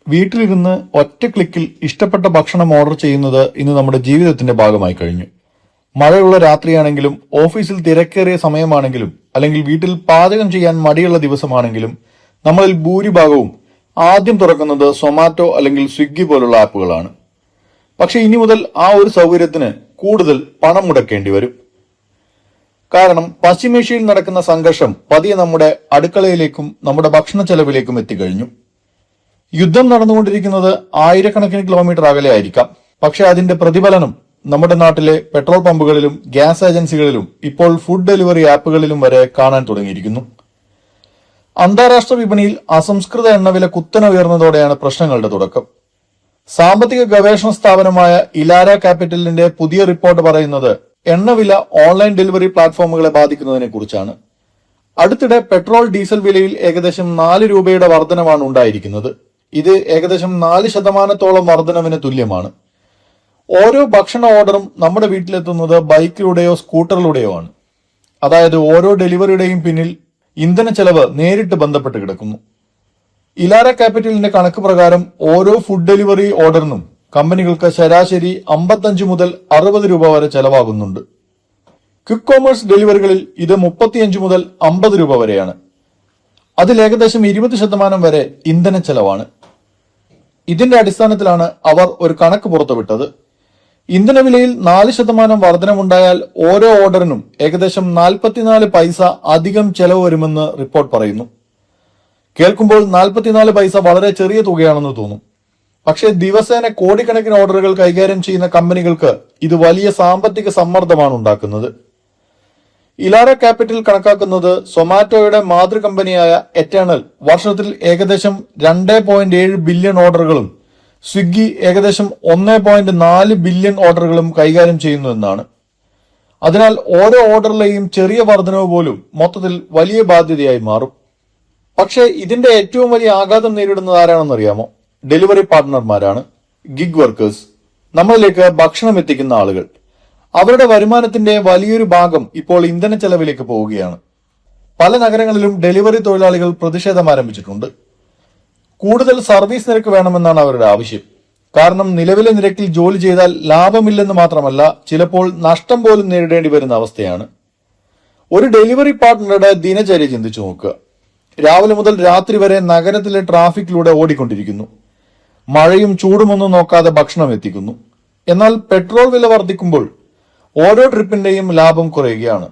വീട്ടിലിരുന്ന് ഒറ്റ ക്ലിക്കിൽ ഇഷ്ടപ്പെട്ട ഭക്ഷണം ഓർഡർ ചെയ്യുന്നത് ഇന്ന് നമ്മുടെ ജീവിതത്തിന്റെ ഭാഗമായി കഴിഞ്ഞു. മഴയുള്ള രാത്രിയാണെങ്കിലും ഓഫീസിൽ തിരക്കേറിയ സമയമാണെങ്കിലും അല്ലെങ്കിൽ വീട്ടിൽ പാചകം ചെയ്യാൻ മടിയുള്ള ദിവസമാണെങ്കിലും നമ്മളിൽ ഭൂരിഭാഗവും ആദ്യം തുറക്കുന്നത് സൊമാറ്റോ അല്ലെങ്കിൽ സ്വിഗ്ഗി പോലുള്ള ആപ്പുകളാണ്. പക്ഷെ ഇനി മുതൽ ആ ഒരു സൗകര്യത്തിന് കൂടുതൽ പണം മുടക്കേണ്ടി വരും. കാരണം പശ്ചിമേഷ്യയിൽ നടക്കുന്ന സംഘർഷം പതിയെ നമ്മുടെ അടുക്കളയിലേക്കും നമ്മുടെ ഭക്ഷണ ചെലവിലേക്കും എത്തിക്കഴിഞ്ഞു. യുദ്ധം നടന്നുകൊണ്ടിരിക്കുന്നത് ആയിരക്കണക്കിന് കിലോമീറ്റർ അകലെ ആയിരിക്കാം, പക്ഷെ അതിന്റെ പ്രതിഫലനം നമ്മുടെ നാട്ടിലെ പെട്രോൾ പമ്പുകളിലും ഗ്യാസ് ഏജൻസികളിലും ഇപ്പോൾ ഫുഡ് ഡെലിവറി ആപ്പുകളിലും വരെ കാണാൻ തുടങ്ങിയിരിക്കുന്നു. അന്താരാഷ്ട്ര വിപണിയിൽ അസംസ്കൃത എണ്ണവില കുത്തനെ ഉയർന്നതോടെയാണ് പ്രശ്നങ്ങളുടെ തുടക്കം. സാമ്പത്തിക ഗവേഷണ സ്ഥാപനമായ ഇലാര ക്യാപിറ്റലിന്റെ പുതിയ റിപ്പോർട്ട് പറയുന്നത് എണ്ണവില ഓൺലൈൻ ഡെലിവറി പ്ലാറ്റ്ഫോമുകളെ ബാധിക്കുന്നതിനെ കുറിച്ചാണ്. അടുത്തിടെ പെട്രോൾ ഡീസൽ വിലയിൽ ഏകദേശം 4 രൂപയുടെ വർധനവാണ് ഉണ്ടായിരിക്കുന്നത്. ഇത് ഏകദേശം 4% വർധനവിന് തുല്യമാണ്. ഓരോ ഭക്ഷണ ഓർഡറും നമ്മുടെ വീട്ടിലെത്തുന്നത് ബൈക്കിലൂടെയോ സ്കൂട്ടറിലൂടെയോ ആണ്. അതായത് ഓരോ ഡെലിവറിയുടെയും പിന്നിൽ ഇന്ധന ചെലവ് നേരിട്ട് ബന്ധപ്പെട്ട് കിടക്കുന്നു. ഇലാര ക്യാപിറ്റലിന്റെ കണക്ക് പ്രകാരം ഓരോ ഫുഡ് ഡെലിവറി ഓർഡറിനും കമ്പനികൾക്ക് ശരാശരി 55 മുതൽ 60 രൂപ വരെ ചെലവാകുന്നുണ്ട്. ക്വിക്ക് കോമേഴ്സ് ഡെലിവറികളിൽ ഇത് 35 മുതൽ 50 രൂപ വരെയാണ്. അതിൽ ഏകദേശം 20% വരെ ഇന്ധന ചെലവാണ്. ഇതിന്റെ അടിസ്ഥാനത്തിലാണ് അവർ ഒരു കണക്ക് പുറത്തുവിട്ടത്. ഇന്ധനവിലയിൽ 4% വർധനമുണ്ടായാൽ ഓരോ ഓർഡറിനും ഏകദേശം 44 പൈസ അധികം ചെലവ് വരുമെന്ന് റിപ്പോർട്ട് പറയുന്നു. കേൾക്കുമ്പോൾ 44 പൈസ വളരെ ചെറിയ തുകയാണെന്ന് തോന്നും. പക്ഷേ ദിവസേന കോടിക്കണക്കിന് ഓർഡറുകൾ കൈകാര്യം ചെയ്യുന്ന കമ്പനികൾക്ക് ഇത് വലിയ സാമ്പത്തിക സമ്മർദ്ദമാണ് ഉണ്ടാക്കുന്നത്. ഇലാര ക്യാപിറ്റൽ കണക്കാക്കുന്നത് സൊമാറ്റോയുടെ മാതൃകമ്പനിയായ എറ്റേണൽ വർഷത്തിൽ ഏകദേശം 2.7 ബില്യൺ ഓർഡറുകളും സ്വിഗ്ഗി ഏകദേശം 1.4 ബില്യൺ ഓർഡറുകളും കൈകാര്യം ചെയ്യുന്നു എന്നാണ്. അതിനാൽ ഓരോ ഓർഡറിലെയും ചെറിയ വർധനവ് പോലും മൊത്തത്തിൽ വലിയ ബാധ്യതയായി മാറും. പക്ഷേ ഇതിന്റെ ഏറ്റവും വലിയ ആഘാതം നേരിടുന്നത് ആരാണെന്നറിയാമോ? ഡെലിവറി പാർട്ട്ണർമാരാണ്, ഗിഗ് വർക്കേഴ്സ്, നമ്മളിലേക്ക് ഭക്ഷണം എത്തിക്കുന്ന ആളുകൾ. അവരുടെ വരുമാനത്തിന്റെ വലിയൊരു ഭാഗം ഇപ്പോൾ ഇന്ധന ചെലവിലേക്ക് പോവുകയാണ്. പല നഗരങ്ങളിലും ഡെലിവറി തൊഴിലാളികൾ പ്രതിഷേധം ആരംഭിച്ചിട്ടുണ്ട്. കൂടുതൽ സർവീസ് നിരക്ക് വേണമെന്നാണ് അവരുടെ ആവശ്യം. കാരണം നിലവിലെ നിരക്കിൽ ജോലി ചെയ്താൽ ലാഭമില്ലെന്ന് മാത്രമല്ല, ചിലപ്പോൾ നഷ്ടം പോലും നേരിടേണ്ടി വരുന്ന അവസ്ഥയാണ്. ഒരു ഡെലിവറി പാർട്ട്ണറുടെ ദിനചര്യ ചിന്തിച്ചു നോക്കുക. രാവിലെ മുതൽ രാത്രി വരെ നഗരത്തിലെ ട്രാഫിക്കിലൂടെ ഓടിക്കൊണ്ടിരിക്കുന്നു. മഴയും ചൂടുമൊന്നും നോക്കാതെ ഭക്ഷണം എത്തിക്കുന്നു. എന്നാൽ പെട്രോൾ വില വർദ്ധിക്കുമ്പോൾ ഓരോ ട്രിപ്പിന്റെയും ലാഭം കുറയുകയാണ്.